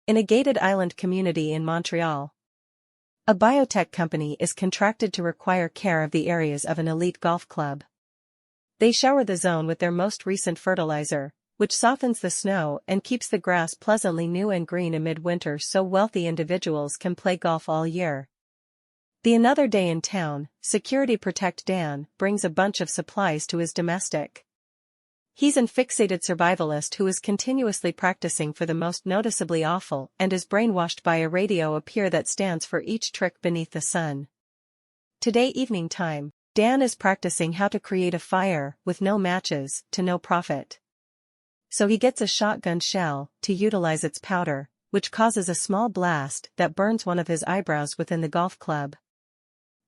In a gated island community in Montreal, a biotech company is contracted to require care of the areas of an elite golf club. They shower the zone with their most recent fertilizer, which softens the snow and keeps the grass pleasantly new and green amid winter so wealthy individuals can play golf all year. Another day in town, security protect Dan brings a bunch of supplies to his domestic. He's an fixated survivalist who is continuously practicing for the most noticeably awful and is brainwashed by a radio appear that stands for each trick beneath the sun. Today evening time, Dan is practicing how to create a fire with no matches to no profit. So he gets a shotgun shell to utilize its powder, which causes a small blast that burns one of his eyebrows within the golf club.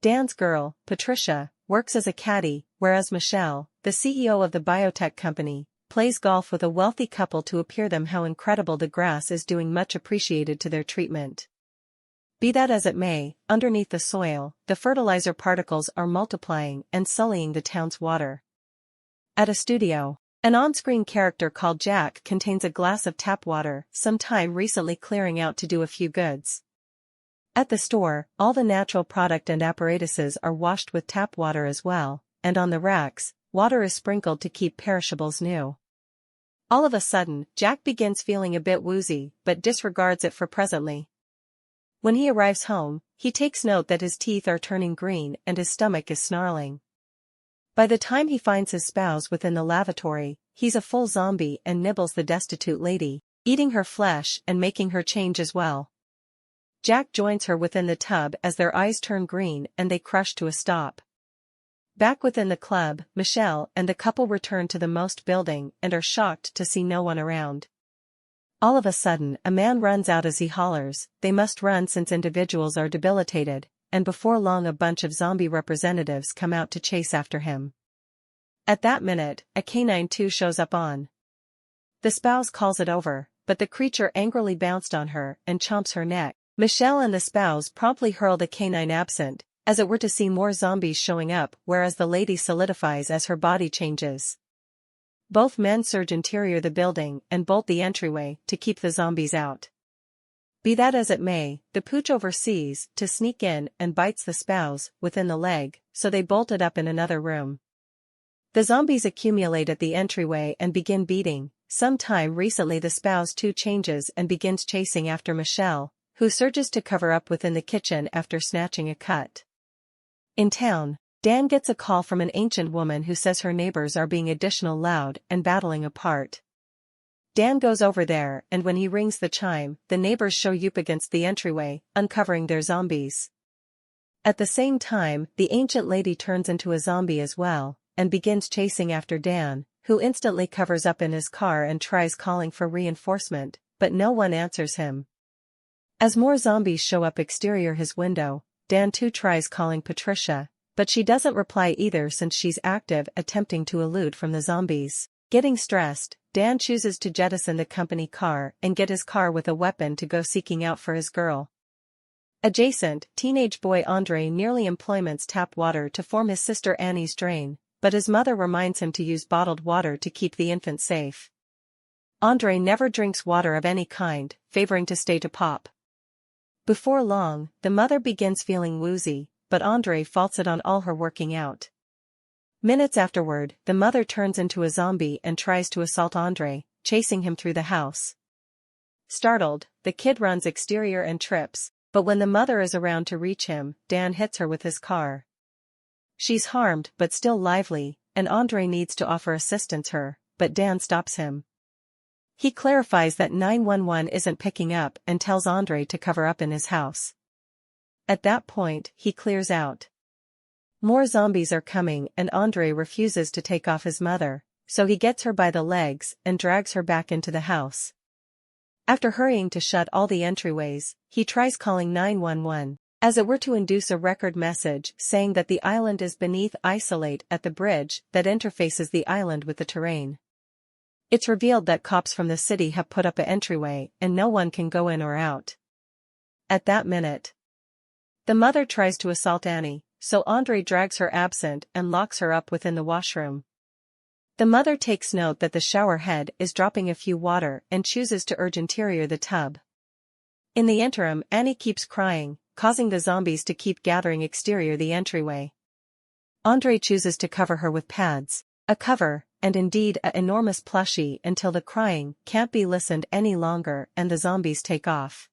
Dan's girl, Patricia, works as a caddy, whereas Michelle, the CEO of the biotech company, plays golf with a wealthy couple to appear them how incredible the grass is doing much appreciated to their treatment. Be that as it may, underneath the soil, the fertilizer particles are multiplying and sullying the town's water. At a studio, an on-screen character called Jack contains a glass of tap water, sometime recently clearing out to do a few goods. At the store, all the natural product and apparatuses are washed with tap water as well, and on the racks, water is sprinkled to keep perishables new. All of a sudden, Jack begins feeling a bit woozy, but disregards it for presently. When he arrives home, he takes note that his teeth are turning green and his stomach is snarling. By the time he finds his spouse within the lavatory, he's a full zombie and nibbles the destitute lady, eating her flesh and making her change as well. Jack joins her within the tub as their eyes turn green and they crush to a stop. Back within the club, Michelle and the couple return to the most building and are shocked to see no one around. All of a sudden, a man runs out as he hollers, they must run since individuals are debilitated, and before long a bunch of zombie representatives come out to chase after him. At that minute, a canine too shows up on. The spouse calls it over, but the creature angrily bounced on her and chomps her neck. Michelle and the spouse promptly hurl the canine absent, as it were to see more zombies showing up, whereas the lady solidifies as her body changes. Both men surge interior the building and bolt the entryway to keep the zombies out. Be that as it may, the pooch oversees to sneak in and bites the spouse within the leg, so they bolt it up in another room. The zombies accumulate at the entryway and begin beating. Sometime recently the spouse too changes and begins chasing after Michelle, who surges to cover up within the kitchen after snatching a cut. In town, Dan gets a call from an ancient woman who says her neighbors are being additional loud and battling apart. Dan goes over there and when he rings the chime, the neighbors show up against the entryway, uncovering their zombies. At the same time, the ancient lady turns into a zombie as well, and begins chasing after Dan, who instantly covers up in his car and tries calling for reinforcement, but no one answers him. As more zombies show up exterior his window, Dan too tries calling Patricia, but she doesn't reply either since she's active attempting to elude from the zombies. Getting stressed, Dan chooses to jettison the company car and get his car with a weapon to go seeking out for his girl. Adjacent, teenage boy Andre nearly employments tap water to form his sister Annie's drain, but his mother reminds him to use bottled water to keep the infant safe. Andre never drinks water of any kind, favoring to stay to pop. Before long, the mother begins feeling woozy, but Andre faults it on all her working out. Minutes afterward, the mother turns into a zombie and tries to assault Andre, chasing him through the house. Startled, the kid runs exterior and trips, but when the mother is around to reach him, Dan hits her with his car. She's harmed but still lively, and Andre needs to offer assistance her, but Dan stops him. He clarifies that 911 isn't picking up and tells Andre to cover up in his house. At that point, he clears out. More zombies are coming and Andre refuses to take off his mother, so he gets her by the legs and drags her back into the house. After hurrying to shut all the entryways, he tries calling 911, as it were to induce a record message saying that the island is beneath isolate at the bridge that interfaces the island with the terrain. It's revealed that cops from the city have put up an entryway and no one can go in or out. At that minute, the mother tries to assault Annie, so Andre drags her absent and locks her up within the washroom. The mother takes note that the shower head is dropping a few water and chooses to urge interior the tub. In the interim, Annie keeps crying, causing the zombies to keep gathering exterior the entryway. Andre chooses to cover her with pads, a cover, and indeed an enormous plushie until the crying can't be listened any longer and the zombies take off.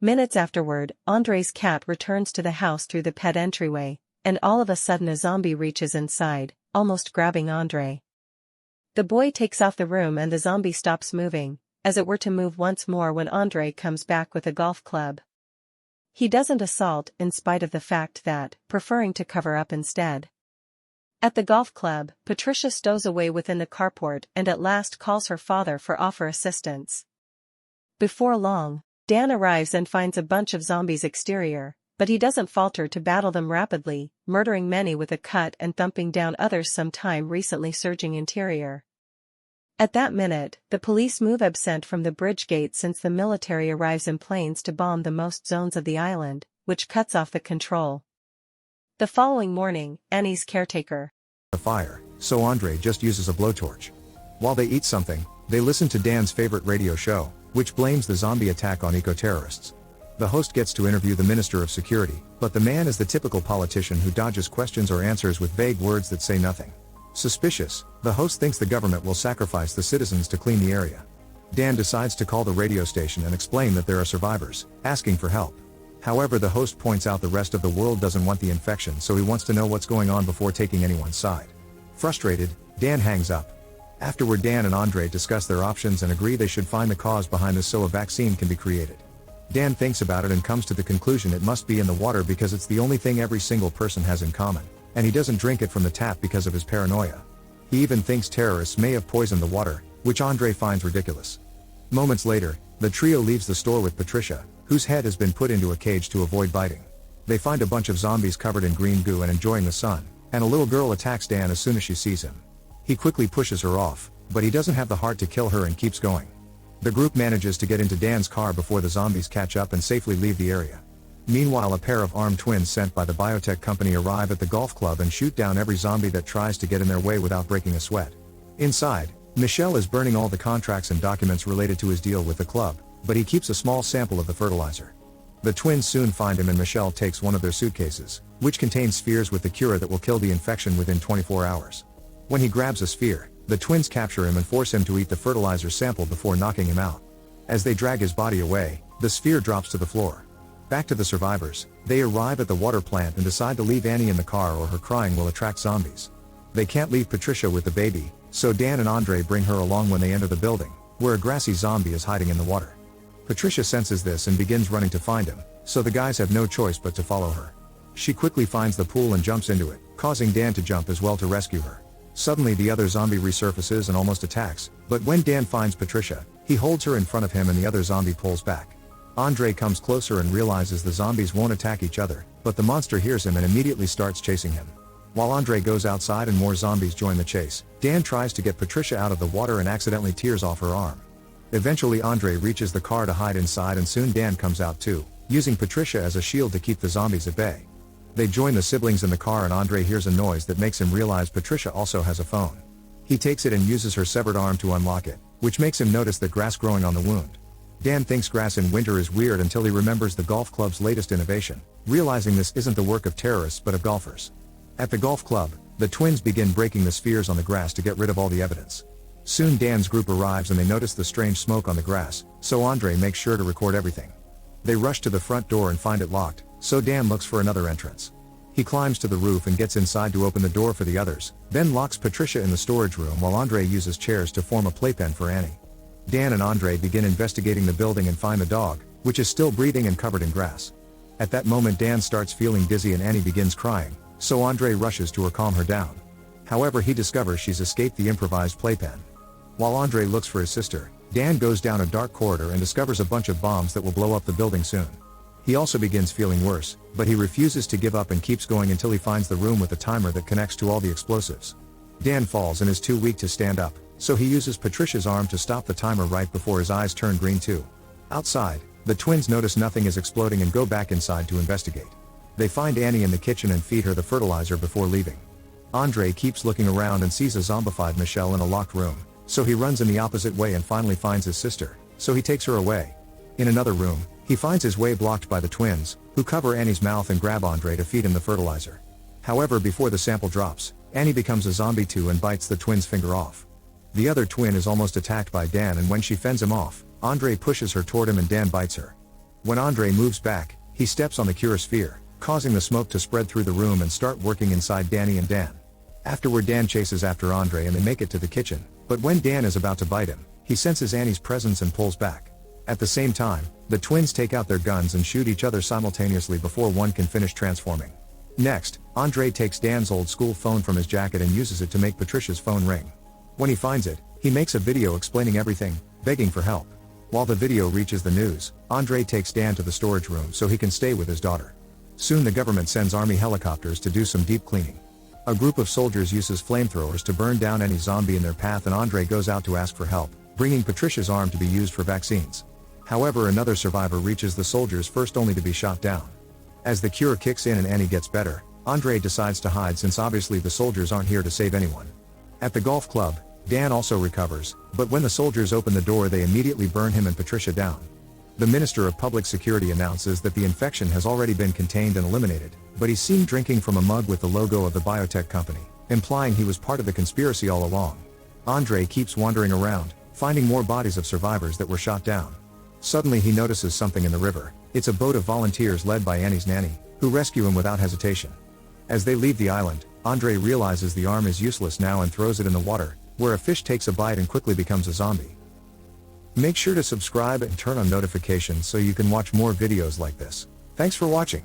Minutes afterward, Andre's cat returns to the house through the pet entryway, and all of a sudden a zombie reaches inside, almost grabbing Andre. The boy takes off the room and the zombie stops moving, as it were to move once more when Andre comes back with a golf club. He doesn't assault in spite of the fact that, preferring to cover up instead. At the golf club, Patricia stows away within the carport and at last calls her father for assistance. Before long, Dan arrives and finds a bunch of zombies exterior, but he doesn't falter to battle them rapidly, murdering many with a cut and thumping down others some time recently surging interior. At that minute, the police move absent from the bridge gate since the military arrives in planes to bomb the most zones of the island, which cuts off the control. The following morning, Annie's caretaker. A fire, so Andre just uses a blowtorch. While they eat something, they listen to Dan's favorite radio show, which blames the zombie attack on eco-terrorists. The host gets to interview the Minister of Security, but the man is the typical politician who dodges questions or answers with vague words that say nothing. Suspicious, the host thinks the government will sacrifice the citizens to clean the area. Dan decides to call the radio station and explain that there are survivors, asking for help. However, the host points out the rest of the world doesn't want the infection, so he wants to know what's going on before taking anyone's side. Frustrated, Dan hangs up. Afterward, Dan and Andre discuss their options and agree they should find the cause behind this so a vaccine can be created. Dan thinks about it and comes to the conclusion it must be in the water because it's the only thing every single person has in common, and he doesn't drink it from the tap because of his paranoia. He even thinks terrorists may have poisoned the water, which Andre finds ridiculous. Moments later, the trio leaves the store with Patricia, whose head has been put into a cage to avoid biting. They find a bunch of zombies covered in green goo and enjoying the sun, and a little girl attacks Dan as soon as she sees him. He quickly pushes her off, but he doesn't have the heart to kill her and keeps going. The group manages to get into Dan's car before the zombies catch up and safely leave the area. Meanwhile, a pair of armed twins sent by the biotech company arrive at the golf club and shoot down every zombie that tries to get in their way without breaking a sweat. Inside, Michel is burning all the contracts and documents related to his deal with the club, but he keeps a small sample of the fertilizer. The twins soon find him and Michel takes one of their suitcases, which contains spheres with the cure that will kill the infection within 24 hours. When he grabs a sphere, the twins capture him and force him to eat the fertilizer sample before knocking him out. As they drag his body away, the sphere drops to the floor. Back to the survivors, they arrive at the water plant and decide to leave Annie in the car or her crying will attract zombies. They can't leave Patricia with the baby, so Dan and Andre bring her along when they enter the building, where a grassy zombie is hiding in the water. Patricia senses this and begins running to find him, so the guys have no choice but to follow her. She quickly finds the pool and jumps into it, causing Dan to jump as well to rescue her. Suddenly the other zombie resurfaces and almost attacks, but when Dan finds Patricia, he holds her in front of him and the other zombie pulls back. Andre comes closer and realizes the zombies won't attack each other, but the monster hears him and immediately starts chasing him. While Andre goes outside and more zombies join the chase, Dan tries to get Patricia out of the water and accidentally tears off her arm. Eventually Andre reaches the car to hide inside and soon Dan comes out too, using Patricia as a shield to keep the zombies at bay. They join the siblings in the car and Andre hears a noise that makes him realize Patricia also has a phone. He takes it and uses her severed arm to unlock it, which makes him notice the grass growing on the wound. Dan thinks grass in winter is weird until he remembers the golf club's latest innovation, realizing this isn't the work of terrorists but of golfers. At the golf club, the twins begin breaking the spheres on the grass to get rid of all the evidence. Soon Dan's group arrives and they notice the strange smoke on the grass, so Andre makes sure to record everything. They rush to the front door and find it locked, so Dan looks for another entrance. He climbs to the roof and gets inside to open the door for the others, then locks Patricia in the storage room while Andre uses chairs to form a playpen for Annie. Dan and Andre begin investigating the building and find the dog, which is still breathing and covered in grass. At that moment Dan starts feeling dizzy and Annie begins crying, so Andre rushes to her calm her down. However, he discovers she's escaped the improvised playpen. While Andre looks for his sister, Dan goes down a dark corridor and discovers a bunch of bombs that will blow up the building soon. He also begins feeling worse, but he refuses to give up and keeps going until he finds the room with a timer that connects to all the explosives. Dan falls and is too weak to stand up, so he uses Patricia's arm to stop the timer right before his eyes turn green too. Outside, the twins notice nothing is exploding and go back inside to investigate. They find Annie in the kitchen and feed her the fertilizer before leaving. Andre keeps looking around and sees a zombified Michelle in a locked room, so he runs in the opposite way and finally finds his sister, so he takes her away. In another room, He finds his way blocked by the twins, who cover Annie's mouth and grab Andre to feed him the fertilizer. However, before the sample drops, Annie becomes a zombie too and bites the twin's finger off. The other twin is almost attacked by Dan, and when she fends him off, Andre pushes her toward him and Dan bites her. When Andre moves back, he steps on the cure sphere, causing the smoke to spread through the room and start working inside Danny and Dan. Afterward, Dan chases after Andre and they make it to the kitchen, but when Dan is about to bite him, he senses Annie's presence and pulls back. At the same time, the twins take out their guns and shoot each other simultaneously before one can finish transforming. Next, Andre takes Dan's old school phone from his jacket and uses it to make Patricia's phone ring. When he finds it, he makes a video explaining everything, begging for help. While the video reaches the news, Andre takes Dan to the storage room so he can stay with his daughter. Soon the government sends army helicopters to do some deep cleaning. A group of soldiers uses flamethrowers to burn down any zombie in their path, and Andre goes out to ask for help, bringing Patricia's arm to be used for vaccines. However, another survivor reaches the soldiers first, only to be shot down. As the cure kicks in and Annie gets better, Andre decides to hide since obviously the soldiers aren't here to save anyone. At the golf club, Dan also recovers, but when the soldiers open the door they immediately burn him and Patricia down. The Minister of Public Security announces that the infection has already been contained and eliminated, but he's seen drinking from a mug with the logo of the biotech company, implying he was part of the conspiracy all along. Andre keeps wandering around, finding more bodies of survivors that were shot down. Suddenly he notices something in the river. It's a boat of volunteers led by Annie's nanny, who rescue him without hesitation. As they leave the island, Andre realizes the arm is useless now and throws it in the water, where a fish takes a bite and quickly becomes a zombie. Make sure to subscribe and turn on notifications so you can watch more videos like this. Thanks for watching.